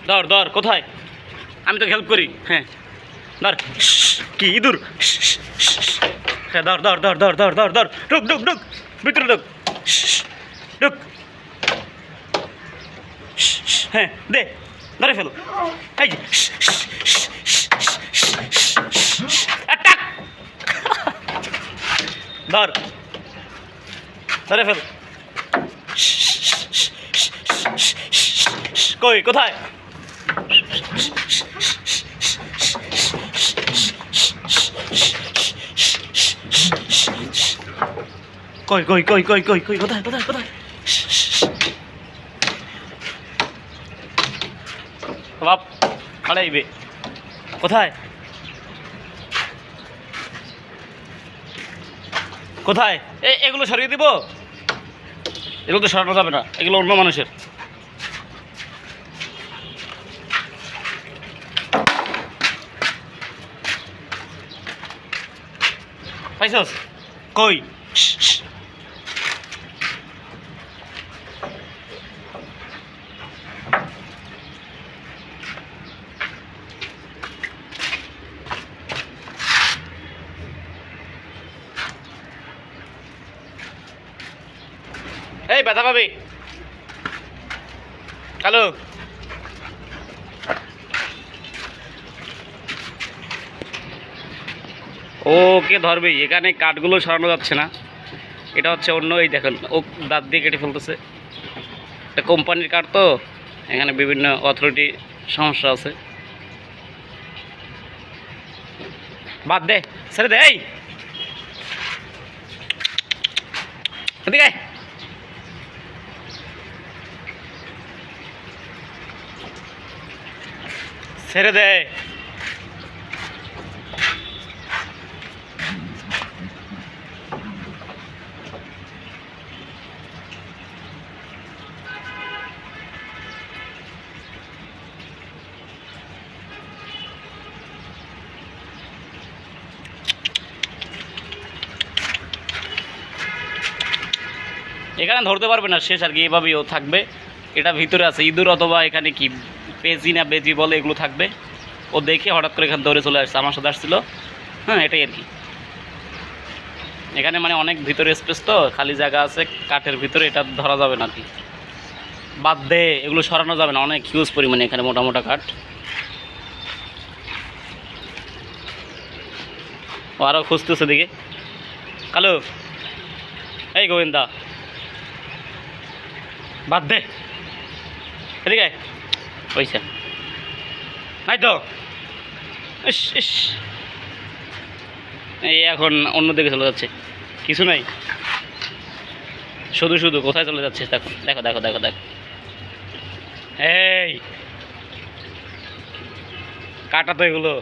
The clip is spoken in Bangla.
ধর ধর, কোথায়? আমি তো হেল্প করি। হ্যাঁ ধর। কি ইঁদুর? হ্যাঁ ধর ধর ধর ধর ধর ধর ধর, ঢুক ঢুক ঢুক, ভিতরে ঢুক, ঢুক। হ্যাঁ দে, ধরে ফেলো। এই যে টাক, ধর, ধরে ফেল। কই, কোথায়? কই কই কই কই কই কই, কোথায় কোথায় কোথায়? বাপ খাড়াইবে, কোথায় কোথায়? এগুলো সরিয়ে দিব? এগুলো তো সরানো যাবে না, এগুলো অন্য মানুষের। পাইছস? কই? এই ব্যথা পাবি, হ্যালো। ওকে ধরবেই, এখানে কাঠগুলো সরানো যাচ্ছে না। এটা হচ্ছে অন্য, এই দেখেন ও দাঁত দিয়ে কেটে ফেলতেছে। এটা কোম্পানির কাঠ তো, এখানে বিভিন্ন অথরিটি সমস্যা আছে। বাদ দে, ছেড়ে দে। এই এদিকে আয়। ছেড়ে দে। এখানে ধরতে পারবে না, শেষ আর কি, এভাবেই ও থাকবে। এটা ভিতরে আছে ইঁদুর, অথবা এখানে কি পেজি না বেজি বলে, এগুলো থাকবে। ও দেখে হঠাৎ করে এখানে দৌড়ে চলে আসছে, আমার সাথে আসছিল। হ্যাঁ এটাই আর কি। এখানে মানে অনেক ভিতরে স্পেস তো, খালি জায়গা আছে কাঠের ভিতরে, এটা ধরা যাবে না আর কি। বাদ দে, এগুলো সরানো যাবে না, অনেক হিউজ পরিমাণে এখানে মোটা মোটা কাঠ। ও আরও খুঁজতেছে দিকে। কালু, এই গোবিন্দা, বাদ দে, এদিকে পয়সা নাই তো। ইস ইস, এই এখন অন্যদিকে চলে যাচ্ছে, কিছু নাই, শুধু শুধু কোথায় চলে যাচ্ছে দেখো দেখো দেখো দেখো দেখো। এই কাটা তো এগুলো।